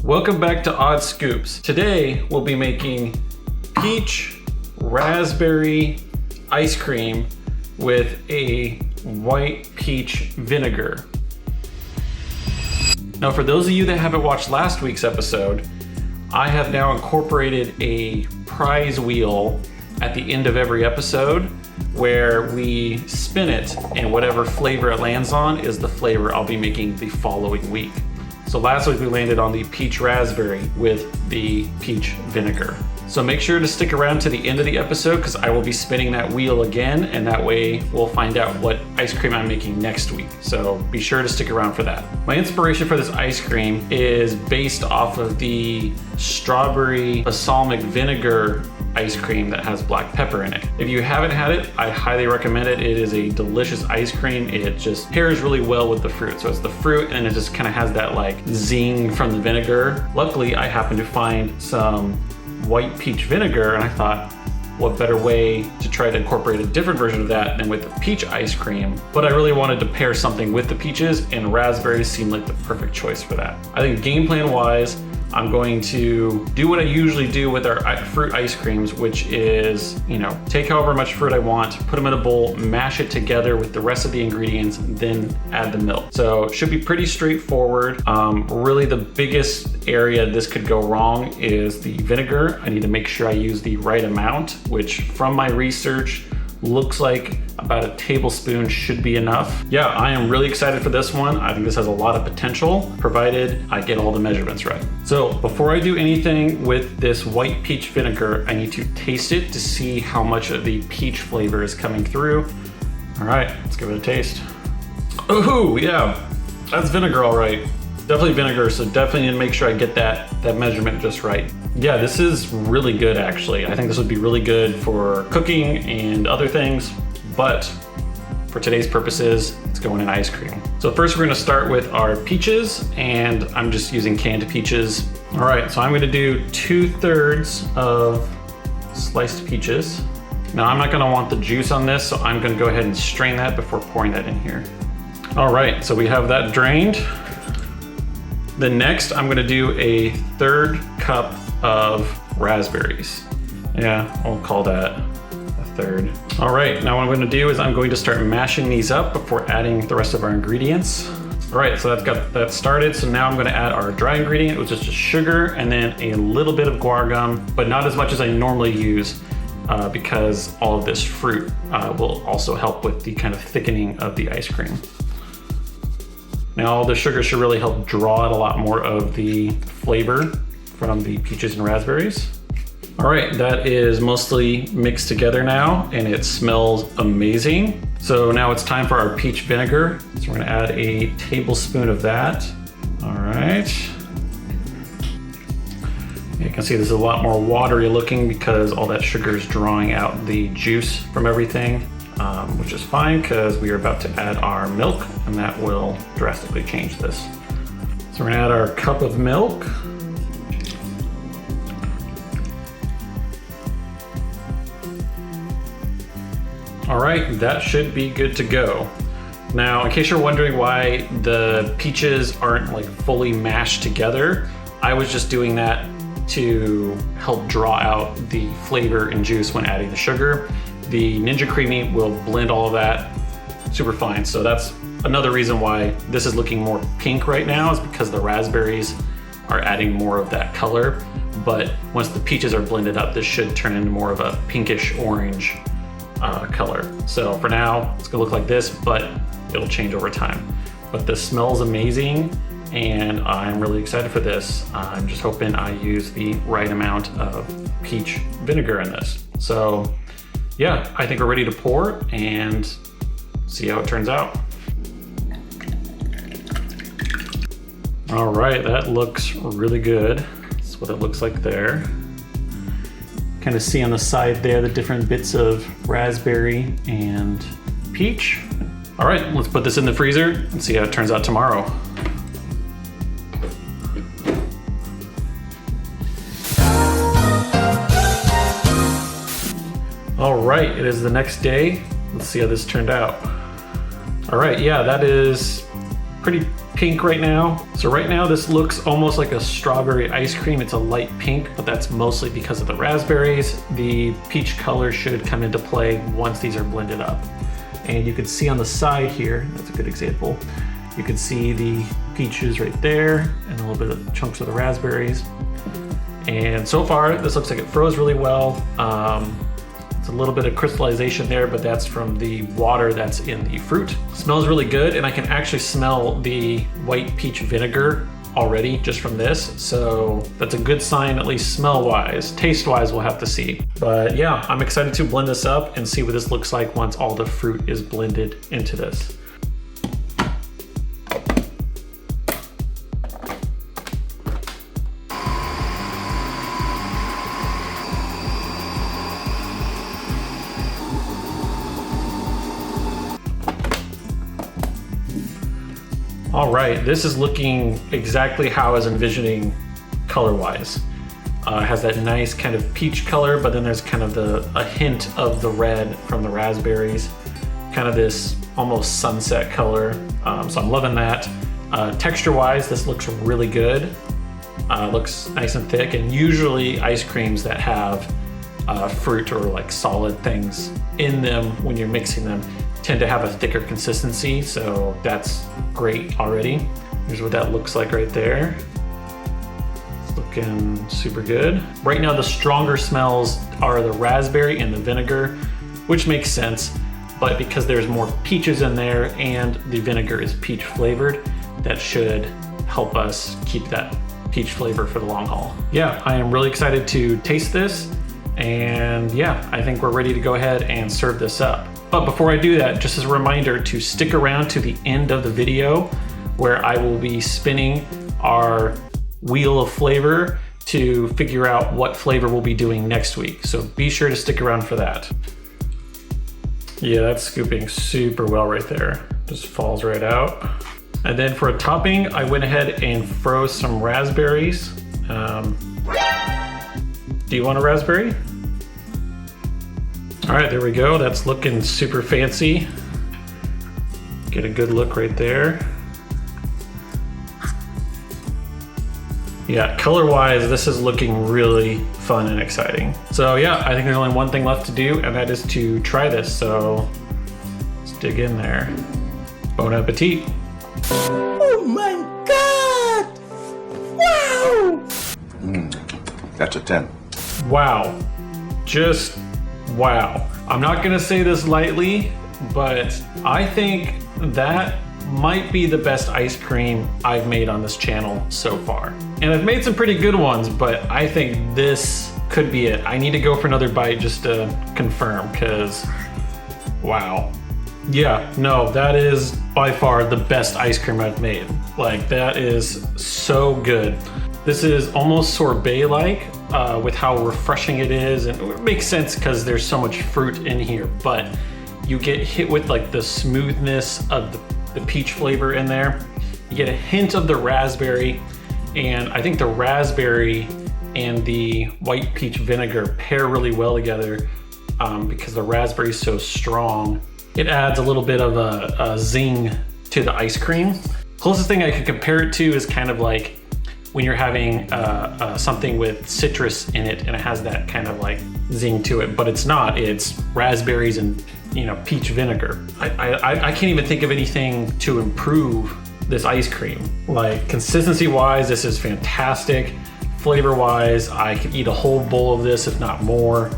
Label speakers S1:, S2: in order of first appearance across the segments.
S1: Welcome back to Odd Scoops. Today we'll be making peach raspberry ice cream with a white peach vinegar. Now for those of you that haven't watched last week's episode, I have now incorporated a prize wheel at the end of every episode where we spin it and whatever flavor it lands on is the flavor I'll be making the following week. So last week we landed on the peach raspberry with the peach vinegar. So make sure to stick around to the end of the episode because I will be spinning that wheel again, and that way we'll find out what ice cream I'm making next week. So be sure to stick around for that. My inspiration for this ice cream is based off of the strawberry balsamic vinegar ice cream that has black pepper in it. If you haven't had it, I highly recommend it. It is a delicious ice cream. It just pairs really well with the fruit. So it's the fruit and it just kind of has that like zing from the vinegar. Luckily, I happened to find some white peach vinegar and I thought, what better way to try to incorporate a different version of that than with the peach ice cream. But I really wanted to pair something with the peaches, and raspberries seemed like the perfect choice for that. I think game plan wise, I'm going to do what I usually do with our fruit ice creams, which is, take however much fruit I want, put them in a bowl, mash it together with the rest of the ingredients, then add the milk. So it should be pretty straightforward. Really the biggest area this could go wrong is the vinegar. I need to make sure I use the right amount, which from my research, looks like about a tablespoon should be enough. Yeah, I am really excited for this one. I think this has a lot of potential, provided I get all the measurements right. So before I do anything with this white peach vinegar, I need to taste it to see how much of the peach flavor is coming through. All right, let's give it a taste. Ooh, yeah, that's vinegar all right. Definitely vinegar, so definitely need to make sure I get that measurement just right. Yeah, this is really good actually. I think this would be really good for cooking and other things, but for today's purposes, it's going in ice cream. So first we're gonna start with our peaches, and I'm just using canned peaches. All right, so I'm gonna do 2/3 of sliced peaches. Now I'm not gonna want the juice on this, so I'm gonna go ahead and strain that before pouring that in here. All right, so we have that drained. Then next, I'm gonna do a 1/3 cup of raspberries. Yeah, I'll call that a 1/3. All right, now what I'm gonna do is I'm going to start mashing these up before adding the rest of our ingredients. All right, so that's got that started. So now I'm gonna add our dry ingredient, which is just sugar, and then a little bit of guar gum, but not as much as I normally use because all of this fruit will also help with the kind of thickening of the ice cream. Now the sugar should really help draw out a lot more of the flavor from the peaches and raspberries. All right, that is mostly mixed together now and it smells amazing. So now it's time for our peach vinegar. So we're gonna add a tablespoon of that. All right. You can see this is a lot more watery looking because all that sugar is drawing out the juice from everything. Which is fine because we are about to add our milk and that will drastically change this. So we're gonna add our cup of milk. All right, that should be good to go. Now, in case you're wondering why the peaches aren't like fully mashed together, I was just doing that to help draw out the flavor and juice when adding the sugar. The Ninja Creami will blend all of that super fine. So that's another reason why this is looking more pink right now, is because the raspberries are adding more of that color. But once the peaches are blended up, this should turn into more of a pinkish orange color. So for now, it's gonna look like this, but it'll change over time. But this smells amazing and I'm really excited for this. I'm just hoping I use the right amount of peach vinegar in this. So yeah, I think we're ready to pour and see how it turns out. All right, that looks really good. That's what it looks like there. Kind of see on the side there the different bits of raspberry and peach. All right, let's put this in the freezer and see how it turns out tomorrow. All right, it is the next day. Let's see how this turned out. All right, yeah, that is pretty pink right now. So right now this looks almost like a strawberry ice cream. It's a light pink, but that's mostly because of the raspberries. The peach color should come into play once these are blended up. And you can see on the side here, that's a good example. You can see the peaches right there and a little bit of chunks of the raspberries. And so far, this looks like it froze really well. It's a little bit of crystallization there, but that's from the water that's in the fruit. It smells really good, and I can actually smell the white peach vinegar already just from this. So that's a good sign, at least smell-wise. Taste-wise, we'll have to see. But yeah, I'm excited to blend this up and see what this looks like once all the fruit is blended into this. All right, this is looking exactly how I was envisioning color-wise. It has that nice kind of peach color, but then there's kind of a hint of the red from the raspberries. Kind of this almost sunset color, so I'm loving that. Texture-wise, this looks really good. Looks nice and thick, and usually ice creams that have fruit or like solid things in them when you're mixing them tend to have a thicker consistency, so that's great already. Here's what that looks like right there. It's looking super good. Right now the stronger smells are the raspberry and the vinegar, which makes sense, but because there's more peaches in there and the vinegar is peach flavored, that should help us keep that peach flavor for the long haul. Yeah, I am really excited to taste this, and yeah, I think we're ready to go ahead and serve this up. But before I do that, just as a reminder to stick around to the end of the video where I will be spinning our wheel of flavor to figure out what flavor we'll be doing next week. So be sure to stick around for that. Yeah, that's scooping super well right there. Just falls right out. And then for a topping, I went ahead and froze some raspberries. Do you want a raspberry? All right, there we go. That's looking super fancy. Get a good look right there. Yeah, color-wise, this is looking really fun and exciting. So yeah, I think there's only one thing left to do, and that is to try this. So let's dig in there. Bon appetit.
S2: Oh my God! Wow!
S3: That's a 10.
S1: Wow. Just wow. I'm not gonna say this lightly, but I think that might be the best ice cream I've made on this channel so far. And I've made some pretty good ones, but I think this could be it. I need to go for another bite just to confirm, because wow. Yeah, no, that is by far the best ice cream I've made. Like, that is so good. This is almost sorbet-like with how refreshing it is, and it makes sense because there's so much fruit in here, but you get hit with like the smoothness of the peach flavor in there. You get a hint of the raspberry, and I think the raspberry and the white peach vinegar pair really well together because the raspberry is so strong. It adds a little bit of a zing to the ice cream. Closest thing I could compare it to is kind of like when you're having something with citrus in it and it has that kind of like zing to it, but it's not. It's raspberries and, you know, peach vinegar. I can't even think of anything to improve this ice cream. Like, consistency wise, this is fantastic. Flavor wise, I could eat a whole bowl of this, if not more.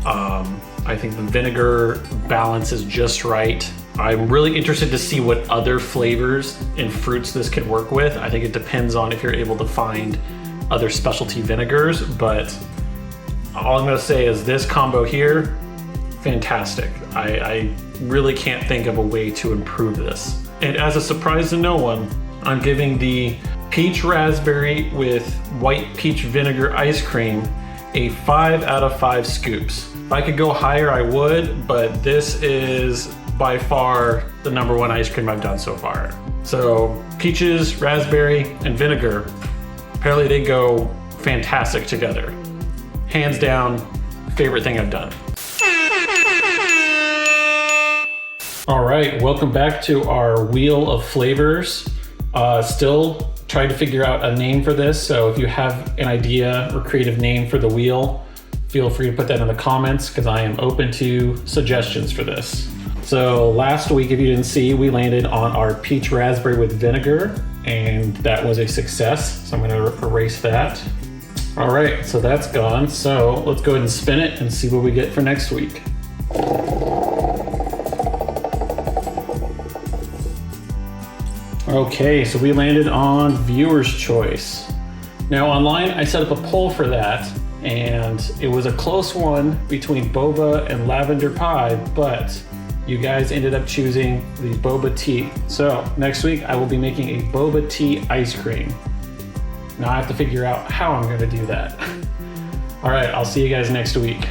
S1: I think the vinegar balance is just right. I'm really interested to see what other flavors and fruits this could work with. I think it depends on if you're able to find other specialty vinegars, but all I'm gonna say is this combo here, fantastic. I really can't think of a way to improve this. And as a surprise to no one, I'm giving the peach raspberry with white peach vinegar ice cream a 5 out of 5 scoops. If I could go higher, I would, but this is by far the #1 ice cream I've done so far. So peaches, raspberry, and vinegar, apparently they go fantastic together. Hands down, favorite thing I've done. All right, welcome back to our wheel of flavors. Still trying to figure out a name for this, so if you have an idea or creative name for the wheel, feel free to put that in the comments because I am open to suggestions for this. So last week, if you didn't see, we landed on our peach raspberry with vinegar, and that was a success. So I'm gonna erase that. All right, so that's gone. So let's go ahead and spin it and see what we get for next week. Okay, so we landed on viewer's choice. Now online, I set up a poll for that, and it was a close one between boba and lavender pie, but you guys ended up choosing the boba tea. So next week, I will be making a boba tea ice cream. Now I have to figure out how I'm gonna do that. All right, I'll see you guys next week.